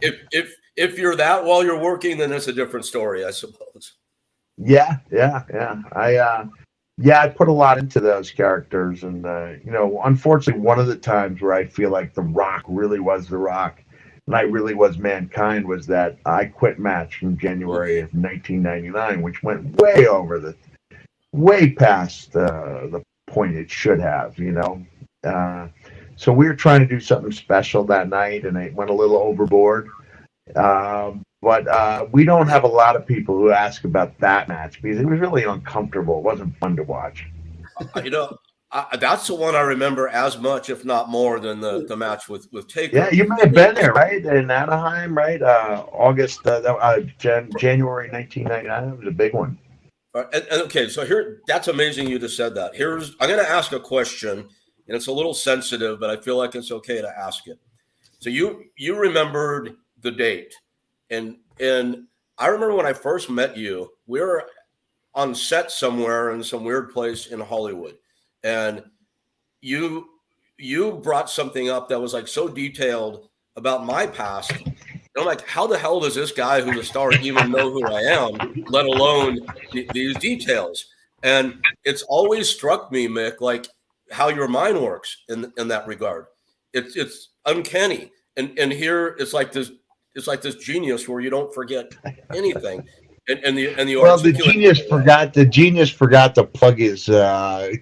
if you're that while you're working, then it's a different story, I suppose. Yeah. I put a lot into those characters, and you know, unfortunately, one of the times where I feel like The Rock really was The Rock, and I really was Mankind, was that I Quit match from January of 1999, which went way past the point it should have, you know. So we were trying to do something special that night, and it went a little overboard. But we don't have a lot of people who ask about that match because it was really uncomfortable. It wasn't fun to watch. You know, that's the one I remember as much, if not more, than the match with Taker. Yeah, you may have been there, right, in Anaheim, right? January 1999. It was a big one. And okay, so that's amazing you just said that. I'm going to ask a question, and it's a little sensitive, but I feel like it's okay to ask it. So you remembered the date, and I remember when I first met you, we were on set somewhere in some weird place in Hollywood, and you brought something up that was like so detailed about my past. And I'm like, how the hell does this guy who's a star even know who I am, let alone these details? And it's always struck me, Mick, like how your mind works in that regard. It's uncanny. And here it's like this genius where you don't forget anything. And the genius forgot to plug his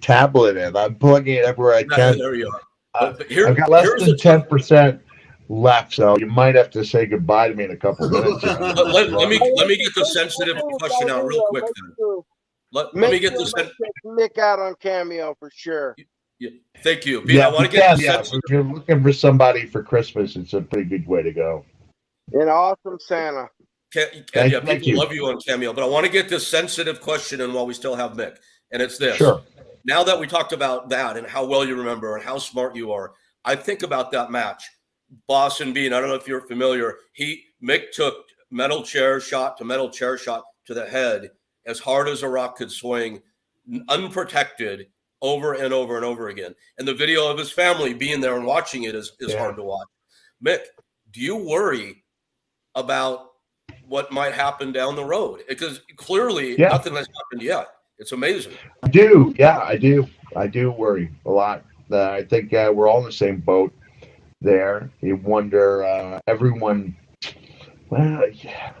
tablet in. I'm plugging it everywhere I can. There you are. I've got less than 10% left, so you might have to say goodbye to me in a couple of minutes. let me get the sensitive question out real quick then. Let me get this. Mick out on Cameo for sure. Yeah, thank you. I want to get if you're looking for somebody for Christmas, it's a pretty good way to go. An awesome Santa. People love you on Cameo, but I want to get this sensitive question in while we still have Mick, and it's this. Sure. Now that we talked about that and how well you remember and how smart you are, I think about that match. Boston Bean, I don't know if you're familiar. Mick took metal chair shot to the head as hard as a rock could swing, unprotected, over and over and over again. And the video of his family being there and watching it is hard to watch. Mick, do you worry about what might happen down the road? Because clearly nothing has happened yet. It's amazing. I do. Yeah, I do. I do worry a lot. I think we're all in the same boat there. You wonder, everyone, well, yeah.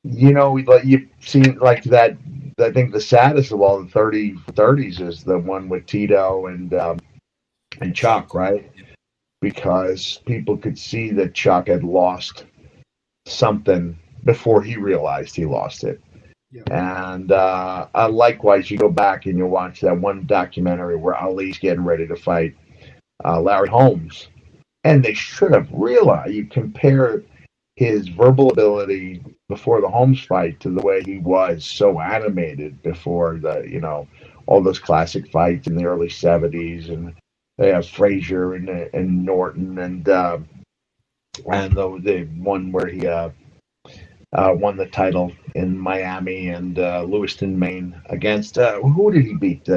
You've seen like that. I think the saddest of all the 30s is the one with Tito and Chuck, right? because people could see that Chuck had lost something before he realized he lost it. Yeah. And likewise, you go back and you watch that one documentary where Ali's getting ready to fight Larry Holmes, and they should have realized. You compare his verbal ability before the Holmes fight to the way he was so animated before all those classic fights in the early '70s, and they have Frazier and Norton and the one where he won the title in Miami and Lewiston, Maine against who did he beat?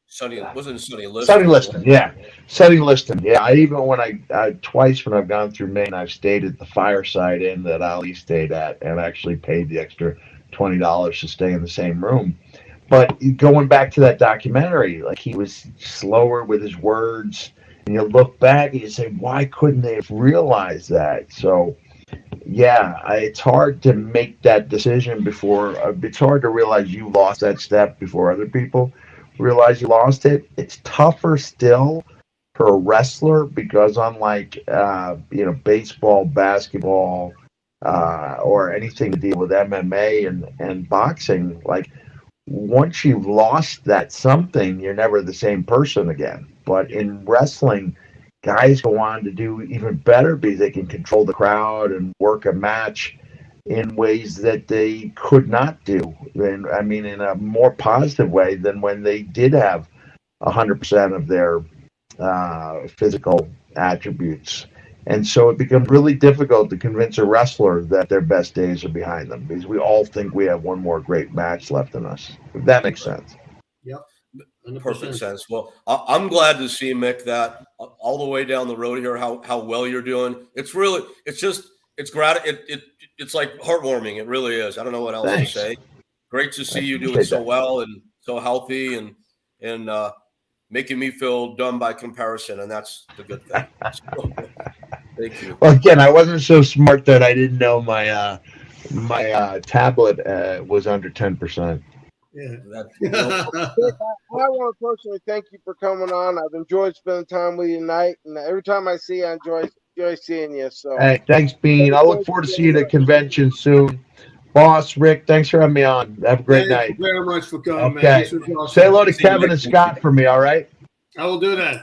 Sonny Liston. Sonny Liston, yeah. Sonny Liston, yeah. I even when I twice when I've gone through Maine, I've stayed at the Fireside Inn that Ali stayed at, and actually paid the extra $20 to stay in the same room. But going back to that documentary, like he was slower with his words, and you look back and you say, why couldn't they have realized that? So, yeah, it's hard to make that decision before. It's hard to realize you lost that step before other people realize you lost it. It's tougher still for a wrestler because unlike baseball, basketball, or anything to deal with MMA and boxing, like once you've lost that something, you're never the same person again. But in wrestling, guys go on to do even better because they can control the crowd and work a match in ways that they could not do. And I mean, in a more positive way than when they did have 100% of their physical attributes. And so it becomes really difficult to convince a wrestler that their best days are behind them because we all think we have one more great match left in us. If that makes sense. Yep. 100%. Perfect sense. Well, I'm glad to see, Mick, that all the way down the road here, how well you're doing. It's like heartwarming. It really is. I don't know what else to say. Great to see you doing so well and so healthy and making me feel dumb by comparison. And that's the good thing. So, thank you. Well, again, I wasn't so smart that I didn't know my tablet was under 10%. Yeah. I want to personally thank you for coming on. I've enjoyed spending time with you tonight, and every time I see you, I enjoy seeing you. So, hey, thanks, Bean. I look forward to seeing you at the convention soon. Boss, Rick, thanks for having me on. Have a great night. Thank you very much for coming, okay. man. Awesome. Say hello to Kevin and Scott for me, all right? I will do that.